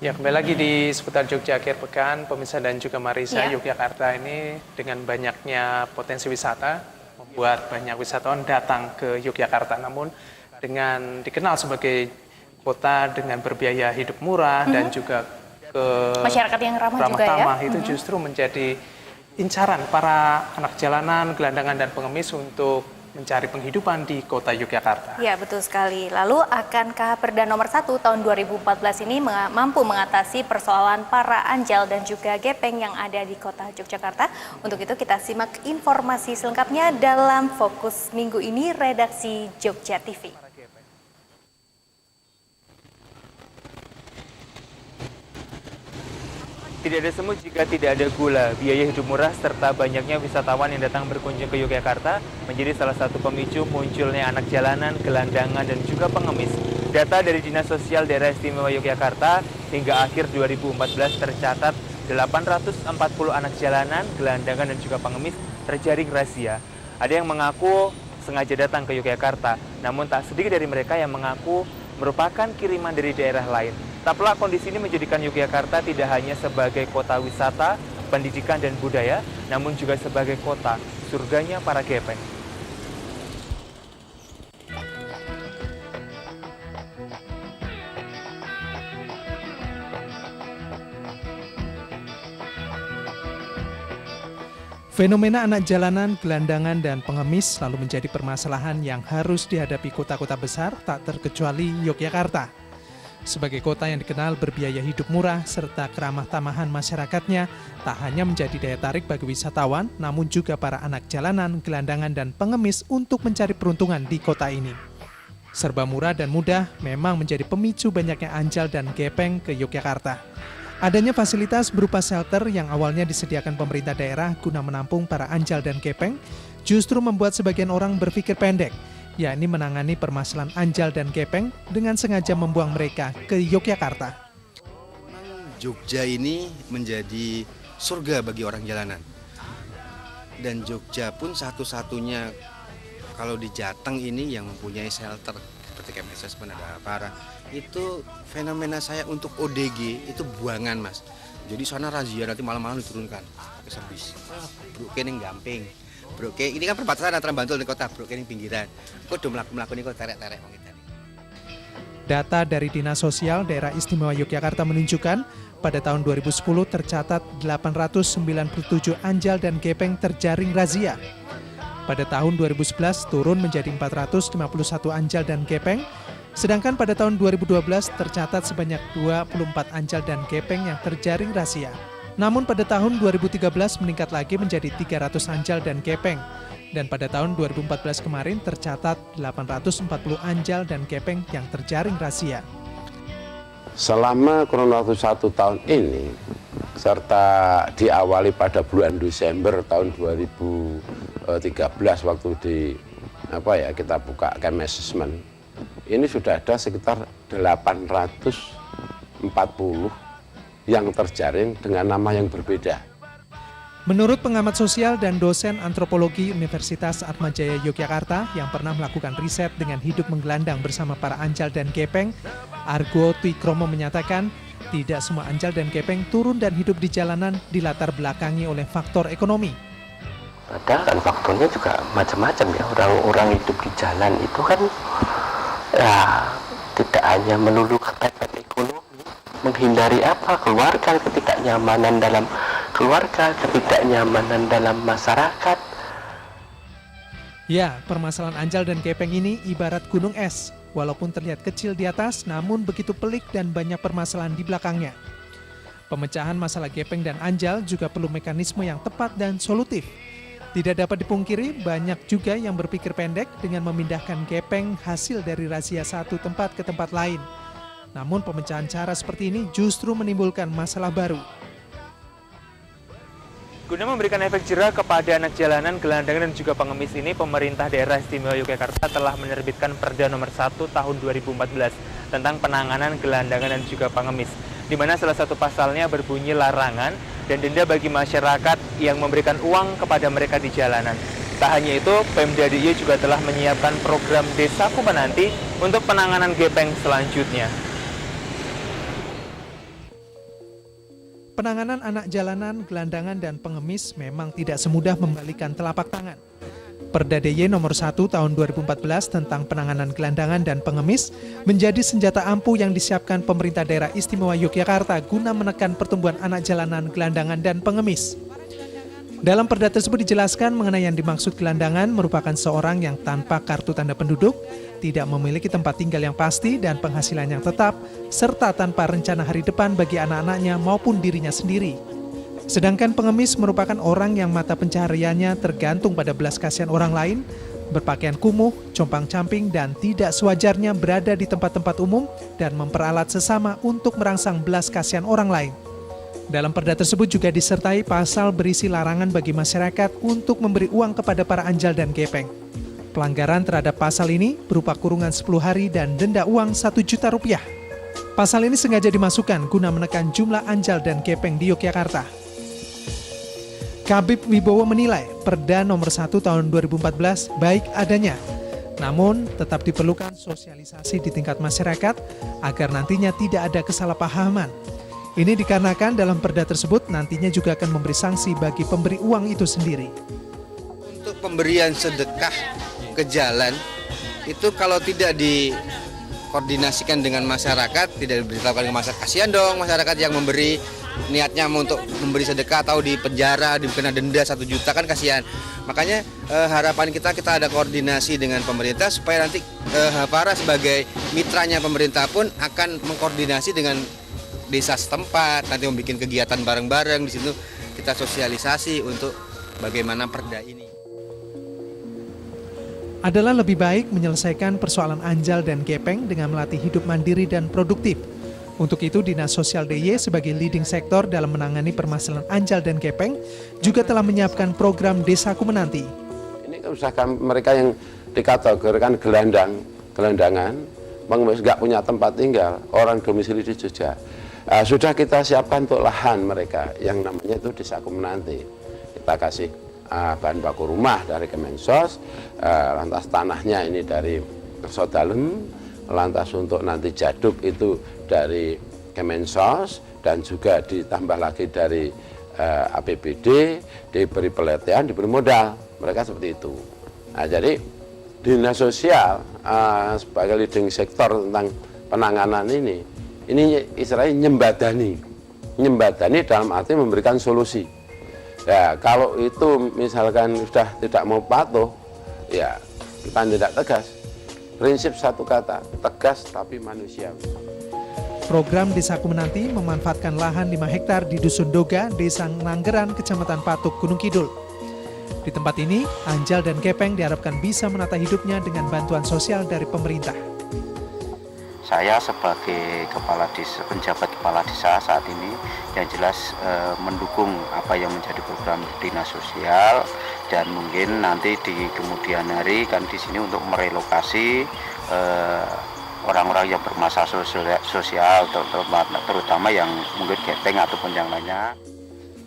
Ya, kembali lagi di seputar Jogja Akhir Pekan, pemirsa dan juga Marisa. Ya. Yogyakarta ini dengan banyaknya potensi wisata, membuat banyak wisatawan datang ke Yogyakarta. Namun dengan dikenal sebagai kota dengan berbiaya hidup murah dan juga ke Masyarakat yang ramah juga ya. tamah itu justru menjadi incaran para anak jalanan, gelandangan dan pengemis untuk mencari penghidupan di kota Yogyakarta. Ya, betul sekali. Lalu akankah Perda nomor 1 tahun 2014 ini mampu mengatasi persoalan para anjal dan juga gepeng yang ada di kota Yogyakarta? Untuk itu kita simak informasi selengkapnya dalam Fokus Minggu ini redaksi Jogja TV. Tidak ada semut jika tidak ada gula. Biaya hidup murah serta banyaknya wisatawan yang datang berkunjung ke Yogyakarta menjadi salah satu pemicu munculnya anak jalanan, gelandangan, dan juga pengemis. Data dari Dinas Sosial Daerah Istimewa Yogyakarta hingga akhir 2014 tercatat 840 anak jalanan, gelandangan, dan juga pengemis terjaring razia. Ada yang mengaku sengaja datang ke Yogyakarta, namun tak sedikit dari mereka yang mengaku merupakan kiriman dari daerah lain. Tak pelak kondisi ini menjadikan Yogyakarta tidak hanya sebagai kota wisata, pendidikan dan budaya, namun juga sebagai kota surganya para gepeng. Fenomena anak jalanan, gelandangan, dan pengemis selalu menjadi permasalahan yang harus dihadapi kota-kota besar, tak terkecuali Yogyakarta. Sebagai kota yang dikenal berbiaya hidup murah serta keramah tamahan masyarakatnya, tak hanya menjadi daya tarik bagi wisatawan, namun juga para anak jalanan, gelandangan, dan pengemis untuk mencari peruntungan di kota ini. Serba murah dan mudah memang menjadi pemicu banyaknya anjal dan gepeng ke Yogyakarta. Adanya fasilitas berupa shelter yang awalnya disediakan pemerintah daerah guna menampung para anjal dan gepeng, justru membuat sebagian orang berpikir pendek, yakni menangani permasalahan anjal dan gepeng dengan sengaja membuang mereka ke Yogyakarta. Jogja ini menjadi surga bagi orang jalanan. Dan Jogja pun satu-satunya kalau di Jateng ini yang mempunyai shelter seperti KMSS ada para. Itu fenomena saya untuk ODG itu buangan, Mas. Jadi sana razia nanti malam-malam diturunkan pakai serbis. Bro kene gamping. Bro ini kan perbatasan antara Bantul dan kota, bro kene pinggiran. Kok do mlaku-mlaku niku terek-terek wong itu. Data dari Dinas Sosial Daerah Istimewa Yogyakarta menunjukkan pada tahun 2010 tercatat 897 anjal dan gepeng terjaring razia. Pada tahun 2011 turun menjadi 451 anjal dan gepeng, sedangkan pada tahun 2012 tercatat sebanyak 24 anjal dan gepeng yang terjaring razia. Namun pada tahun 2013 meningkat lagi menjadi 300 anjal dan gepeng. Dan pada tahun 2014 kemarin tercatat 840 anjal dan gepeng yang terjaring razia. Selama kurun waktu 1 tahun ini, serta diawali pada bulan Desember tahun 2013 waktu kita buka camp assessment, ini sudah ada sekitar 840 yang terjaring dengan nama yang berbeda. Menurut pengamat sosial dan dosen antropologi Universitas Atmajaya Yogyakarta yang pernah melakukan riset dengan hidup menggelandang bersama para anjal dan gepeng, Argo Twikromo menyatakan tidak semua anjal dan gepeng turun dan hidup di jalanan dilatar belakangi oleh faktor ekonomi. Dan faktornya juga macam-macam ya. Orang-orang hidup di jalan itu kan ya tidak hanya melulu efek ekonomi, menghindari keluarga, ketidaknyamanan dalam keluarga, ketidaknyamanan dalam masyarakat. Ya, permasalahan anjal dan gepeng ini ibarat gunung es. Walaupun terlihat kecil di atas, namun begitu pelik dan banyak permasalahan di belakangnya. Pemecahan masalah gepeng dan anjal juga perlu mekanisme yang tepat dan solutif. Tidak dapat dipungkiri, banyak juga yang berpikir pendek dengan memindahkan gepeng hasil dari razia satu tempat ke tempat lain. Namun pemecahan cara seperti ini justru menimbulkan masalah baru. Guna memberikan efek jerah kepada anak jalanan, gelandangan, dan juga pengemis ini, pemerintah daerah istimewa Yogyakarta telah menerbitkan Perda nomor 1 tahun 2014 tentang penanganan gelandangan dan juga pengemis, di mana salah satu pasalnya berbunyi larangan dan denda bagi masyarakat yang memberikan uang kepada mereka di jalanan. Tak hanya itu, Pemda DIY juga telah menyiapkan program Desaku Menanti untuk penanganan gepeng selanjutnya. Penanganan anak jalanan, gelandangan, dan pengemis memang tidak semudah membalikan telapak tangan. Perda DIY nomor 1 tahun 2014 tentang penanganan gelandangan dan pengemis menjadi senjata ampuh yang disiapkan pemerintah daerah istimewa Yogyakarta guna menekan pertumbuhan anak jalanan, gelandangan, dan pengemis. Dalam perda tersebut dijelaskan mengenai yang dimaksud gelandangan merupakan seorang yang tanpa kartu tanda penduduk, tidak memiliki tempat tinggal yang pasti dan penghasilan yang tetap, serta tanpa rencana hari depan bagi anak-anaknya maupun dirinya sendiri. Sedangkan pengemis merupakan orang yang mata pencahariannya tergantung pada belas kasihan orang lain, berpakaian kumuh, compang-camping, dan tidak sewajarnya berada di tempat-tempat umum dan memperalat sesama untuk merangsang belas kasihan orang lain. Dalam perda tersebut juga disertai pasal berisi larangan bagi masyarakat untuk memberi uang kepada para anjal dan gepeng. Pelanggaran terhadap pasal ini berupa kurungan 10 hari dan denda uang 1 juta rupiah. Pasal ini sengaja dimasukkan guna menekan jumlah anjal dan gepeng di Yogyakarta. Kabib Wibowo menilai Perda nomor 1 tahun 2014 baik adanya, namun tetap diperlukan sosialisasi di tingkat masyarakat agar nantinya tidak ada kesalahpahaman. Ini dikarenakan dalam perda tersebut nantinya juga akan memberi sanksi bagi pemberi uang itu sendiri. Untuk pemberian sedekah ke jalan, itu kalau tidak dikoordinasikan dengan masyarakat, tidak diberitahukan ke masyarakat, kasihan dong masyarakat yang memberi, niatnya untuk memberi sedekah atau di penjara, dikena denda 1 juta, kan kasihan. Makanya harapan kita ada koordinasi dengan pemerintah supaya nanti Hapara sebagai mitranya pemerintah pun akan mengkoordinasi dengan desa setempat, nanti membuat kegiatan bareng-bareng. Di situ kita sosialisasi untuk bagaimana perda ini. Adalah lebih baik menyelesaikan persoalan anjal dan gepeng dengan melatih hidup mandiri dan produktif. Untuk itu, Dinas Sosial DIY sebagai leading sektor dalam menangani permasalahan anjal dan gepeng juga telah menyiapkan program Desaku Menanti. Ini usaha mereka yang dikategorikan gelandangan, nggak punya tempat tinggal, orang domisili di Jogja. Sudah kita siapkan untuk lahan mereka yang namanya itu Desaku Menanti. Kita kasih bahan baku rumah dari Kemensos, lantas tanahnya ini dari Sodalem, lantas untuk nanti jaduk itu dari Kemensos, dan juga ditambah lagi dari APBD, diberi pelatihan, diberi modal, mereka seperti itu. Nah, jadi Dinas Sosial sebagai leading sektor tentang penanganan ini istilahnya nyembadani dalam arti memberikan solusi. Ya, kalau itu misalkan sudah tidak mau patuh, ya kita tidak tegas. Prinsip satu kata, tegas tapi manusiawi. Program Desaku Menanti memanfaatkan lahan 5 hektar di Dusun Doga, Desa Nanggeran, Kecamatan Patuk, Gunung Kidul. Di tempat ini, anjal dan gepeng diharapkan bisa menata hidupnya dengan bantuan sosial dari pemerintah. Saya sebagai penjabat kepala desa saat ini yang jelas mendukung apa yang menjadi program dinas sosial, dan mungkin nanti di kemudian hari kan di sini untuk merelokasi orang-orang yang bermasalah sosial terutama yang mungkin gepeng ataupun yang lainnya.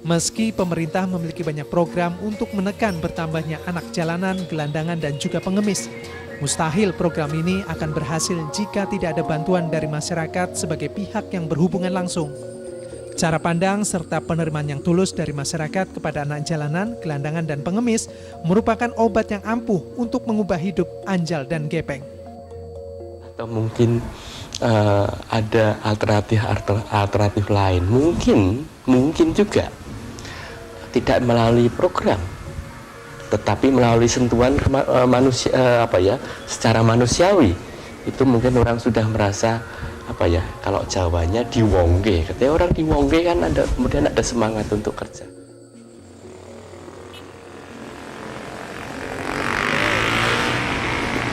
Meski pemerintah memiliki banyak program untuk menekan bertambahnya anak jalanan, gelandangan, dan juga pengemis, mustahil program ini akan berhasil jika tidak ada bantuan dari masyarakat sebagai pihak yang berhubungan langsung. Cara pandang serta penerimaan yang tulus dari masyarakat kepada anak jalanan, gelandangan, dan pengemis merupakan obat yang ampuh untuk mengubah hidup anjal dan gepeng. Atau mungkin ada alternatif lain, mungkin juga tidak melalui program, tetapi melalui sentuhan manusia, secara manusiawi. Itu mungkin orang sudah merasa kalau Jawanya diwongke. Ketika orang diwongke kan kemudian ada semangat untuk kerja.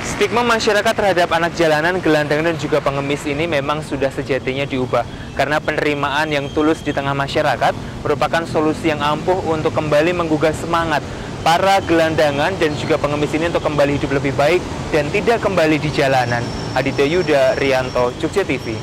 Stigma masyarakat terhadap anak jalanan, gelandangan, dan juga pengemis ini memang sudah sejatinya diubah. Karena penerimaan yang tulus di tengah masyarakat merupakan solusi yang ampuh untuk kembali menggugah semangat para gelandangan dan juga pengemis ini untuk kembali hidup lebih baik dan tidak kembali di jalanan. Aditya Yuda Rianto, Jogja TV.